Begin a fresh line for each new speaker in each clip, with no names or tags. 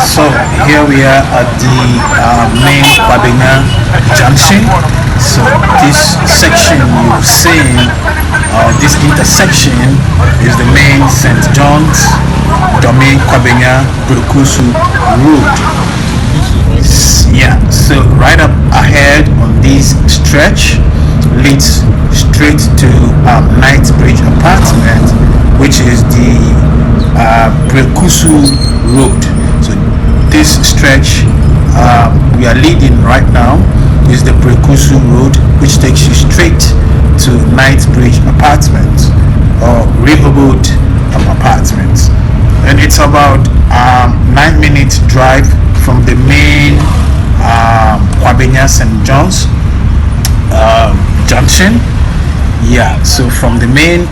So here we are at the main Kwabenya junction. So this section you've seen, this intersection is the main St. John's Domain Kwabenya Burkusu Road. Yeah, so right up ahead on this stretch leads straight to Knightsbridge apartment, which is the Burkusu Road. So this stretch we are leading right now is the Burkusu Road, which takes you straight to Knightsbridge apartments or Rehoboth apartments, and it's about 9 minutes drive from the main Kwabenya St. John's junction. Yeah, so from the main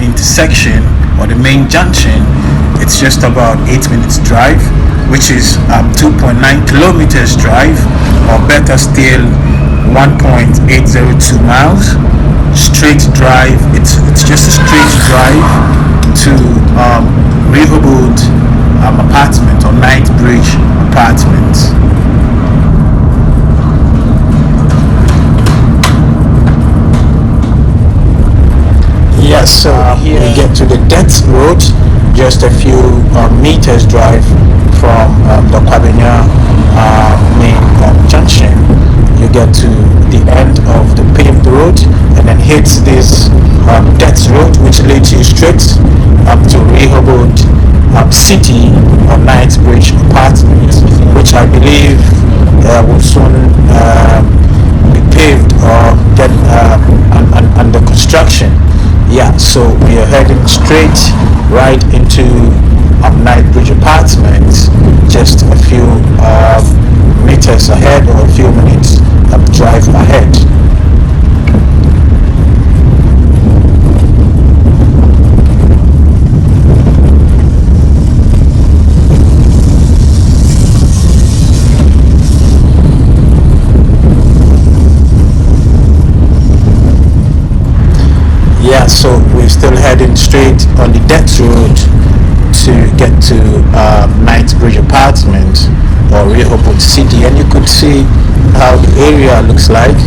intersection or the main junction, it's just about 8 minutes drive, which is 2.9 kilometers drive, or better still 1.802 miles straight drive. It's just a straight drive to Rehoboth apartment or Knightsbridge apartments. Yes, so here we get to the Death Road, just a few meters drive from the Kwabenya main junction. You get to the end of the paved road and then hits this Death Road, which leads you straight up to Rehoboth City or Knightsbridge apartments, which I believe will soon be paved or get under construction. Yeah, so we are heading straight right into Knightsbridge apartments, just a few meters ahead or a few minutes drive ahead. Yeah, so we're still heading straight on the Death Road to get to Knightsbridge apartment or Rehoboth City, and you could see how the area looks like.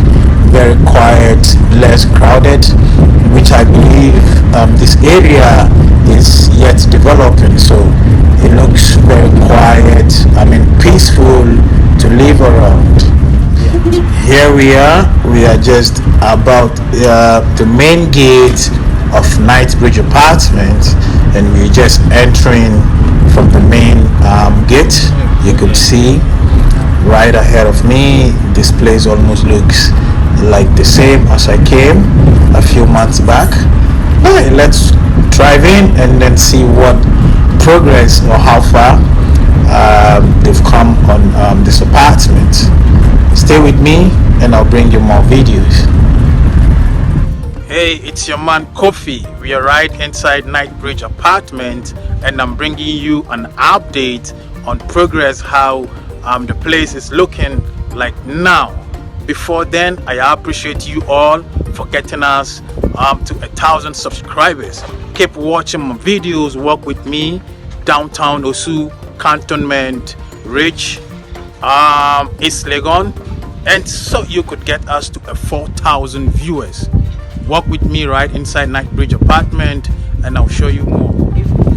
Very quiet, less crowded, which I believe this area is yet developing, so it looks very quiet, peaceful to live around. Here we are just about the main gate of Knightsbridge apartment, and we're just entering from the main gate. You could see right ahead of me, this place almost looks like the same as I came a few months back. Right, let's drive in and then see what progress or how far they've come on this apartment. Stay with me and I'll bring you more videos. Hey, it's your man Kofi. We are right inside Knightsbridge apartment, and I'm bringing you an update on progress, how the place is looking like now. Before then, I appreciate you all for getting us to 1,000 subscribers. Keep watching my videos, work with me, downtown Osu, Cantonment, Rich, East Legon, and so you could get us to 4,000 viewers. Walk with me right inside Knightsbridge apartment and I'll show you more.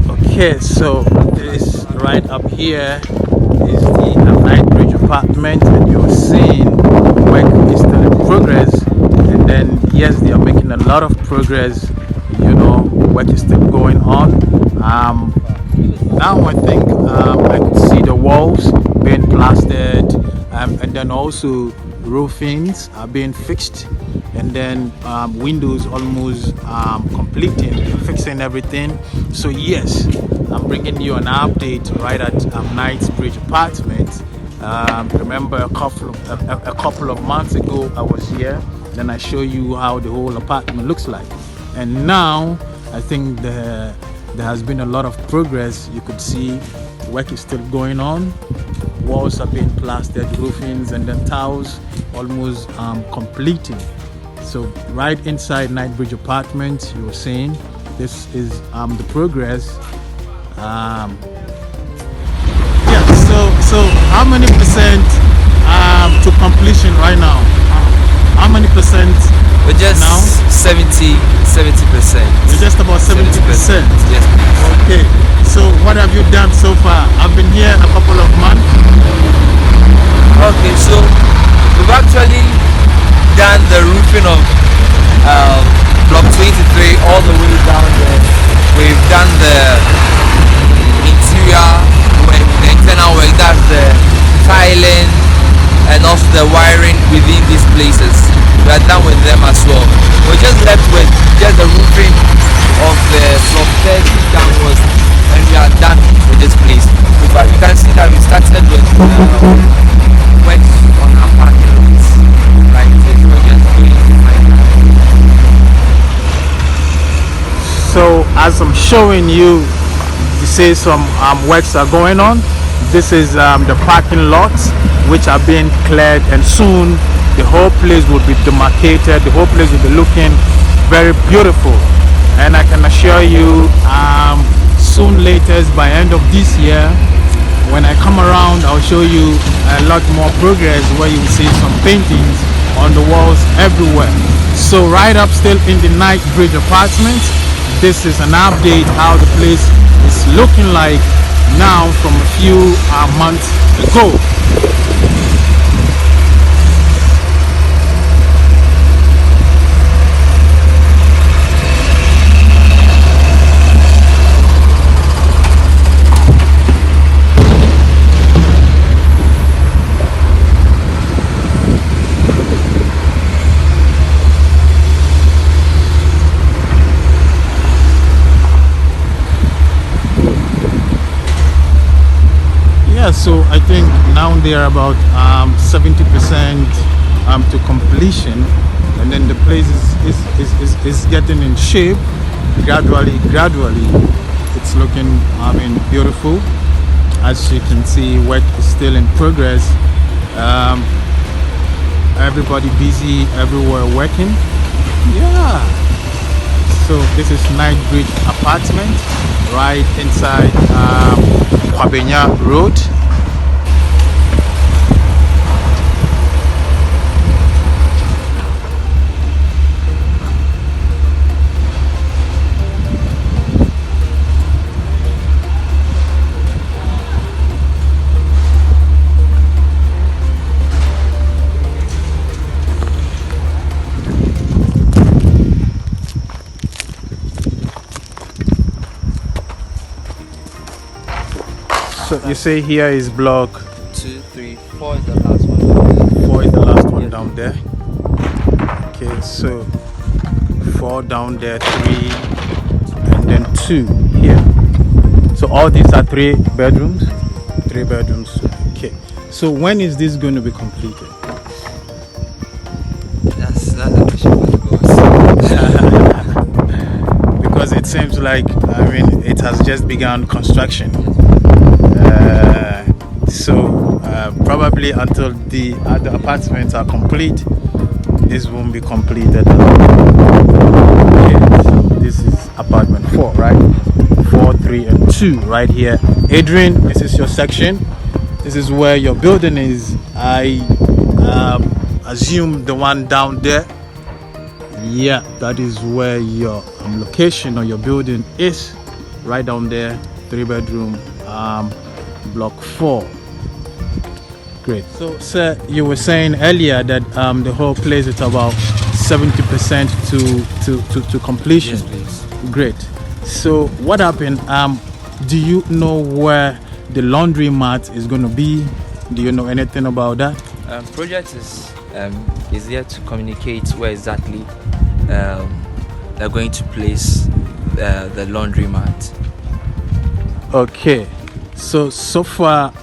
Okay, so this right up here is the Knightsbridge apartment, and you're seeing work is still in progress. And then yes, they are making a lot of progress, work is still going on. Now I think I can see the walls being plastered, and then also roofings are being fixed, and then windows almost completing, fixing everything. So yes, I'm bringing you an update right at Knightsbridge apartment. Remember a couple of months ago I was here, then I show you how the whole apartment looks like, and now I think there has been a lot of progress. You could see work is still going on. Walls are being plastered, roofings, and then tiles almost completing. So right inside Knightsbridge apartment, you're seeing this is the progress. Yeah, so So how many percent to completion right now? How many percent?
We're just
now?
70%.
You're just about 70%.
Yes, please.
Okay. So what have you done so far? I've been here a couple of months.
Okay, so we've actually done the roofing of block 23 all the way down there. We've done the interior work, the internal work, that's the tiling and also the wiring within these places. We are done with them as well. We're just left with just the roofing of the from 30 downwards, and we are done with this place. In fact, you can see that we started with works on our parking lots. Like this, we're just doing
So as I'm showing you, you see some works are going on. This is the parking lots which are being cleared, and soon the whole place will be demarcated. The whole place will be looking very beautiful, and I can assure you soon, latest by end of this year, when I come around, I'll show you a lot more progress where you will see some paintings on the walls everywhere. So right up still in the Knightsbridge apartments, this is an update how the place is looking like now from a few months ago. So I think now they are about 70% to completion, and then the place is getting in shape gradually. It's looking beautiful. As you can see, work is still in progress. Everybody busy everywhere working. Yeah. So this is Knightsbridge apartment right inside Kwabenya Road. So you say here is block
2, 3, 4 is the last one.
4 is the last one down there. Okay, so 4 down there, 3, and then 2 here. So all these are 3 bedrooms. 3 bedrooms. Okay. So when is this going to be completed?
That's a question for the boss.
Because it seems like it has just begun construction. So probably until the other apartments are complete, this won't be completed. Okay, so this is apartment 4, right? 4, 3, and 2 right here. Adrian, this is your section. This is where your building is. I assume the one down there. Yeah, that is where your location or your building is. Right down there, 3 bedroom, block 4. Great. So sir, you were saying earlier that the whole place is about 70% to completion.
Yes, please.
Great. So what happened? Do you know where the laundry mat is going to be? Do you know anything about that?
Project is here to communicate where exactly they're going to place the laundry mat.
Okay. So far,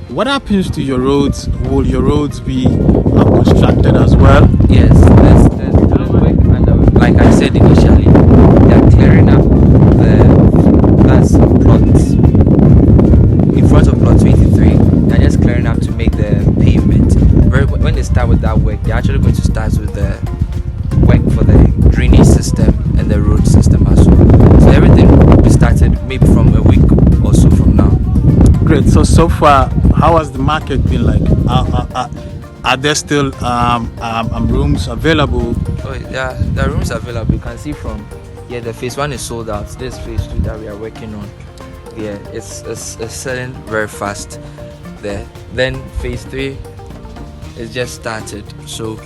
what happens to your roads? Will your roads be constructed as well?
Yes, there's work, and like I said initially, they're clearing up that's plot in front of plot 23. They're just clearing up to make the pavement. When they start with that work, they're actually going to start with the work for the drainage system and the road system as well. So everything will be started maybe from a week or so from now.
Great. So far, how has the market been like? Are there still rooms available?
Oh, yeah, the rooms available. You can see from the phase 1 is sold out. This phase 2 that we are working on, it's selling very fast there. Then phase 3 is just started. So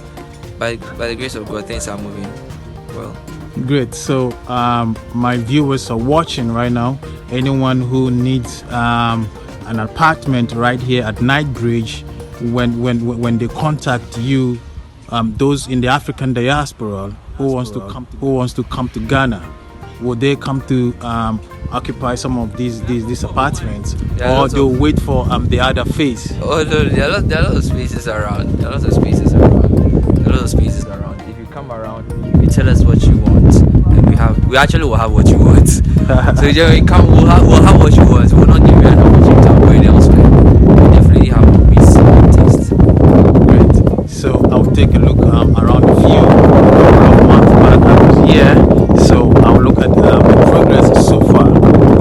by the grace of God, things are moving well.
Great. So my viewers are watching right now. Anyone who needs an apartment right here at Knightsbridge, when they contact you, those in the African diaspora who wants to come to Ghana, would they come to occupy some of these apartments, or they'll wait for the other phase?
Oh no, there are a lot of spaces around. If you come around, you tell us what you want, and we actually will have what you want. So when you come, we'll have what you want. We'll not give you an opportunity to go elsewhere. We definitely have to be taste.
Great. So I'll take a look around a few months back. I was here, so I'll look at the progress so far,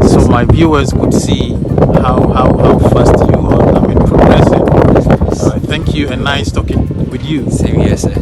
so my viewers could see how fast you are progressing. Thank you, and nice talking with you.
Same here, sir.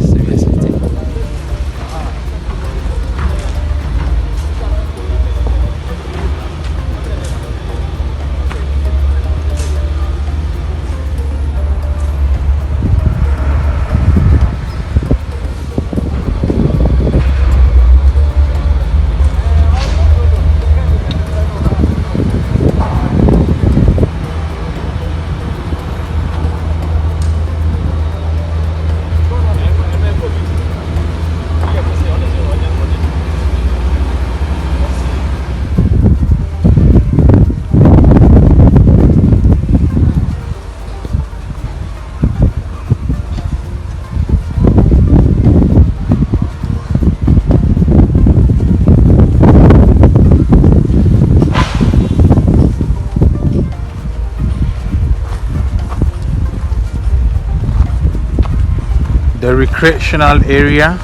The recreational area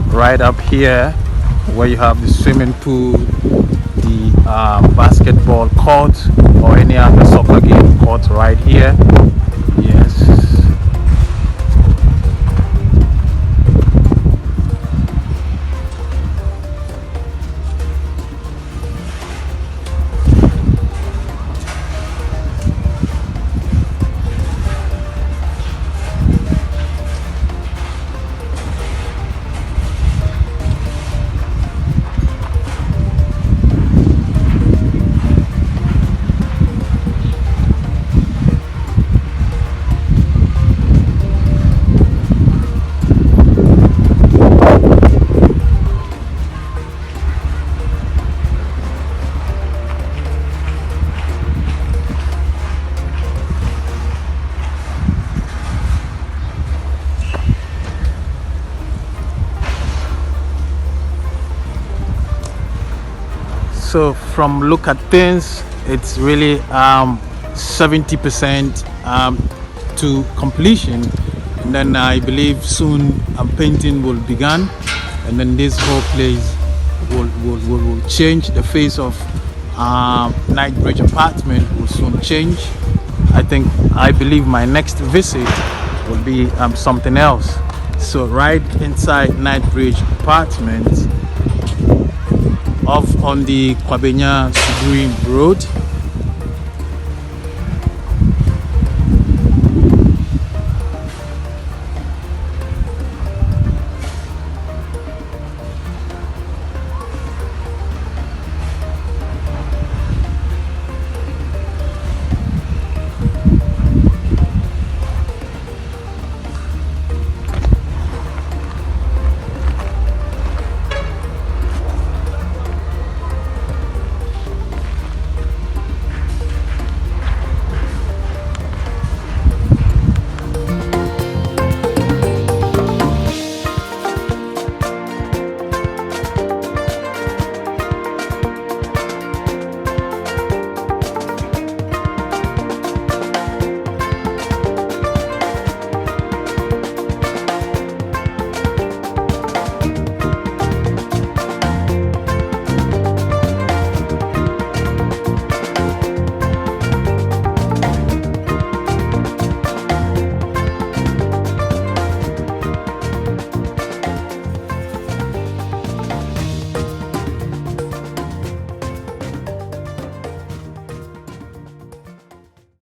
right up here, where you have the swimming pool, the basketball court, or any other soccer game court right here. Yes. So from look at things, it's really 70% to completion, and then I believe soon painting will begin, and then this whole place will change. The face of Knightsbridge apartment will soon change. I believe my next visit will be something else. So right inside Knightsbridge apartment, off on the Kwabenya Road,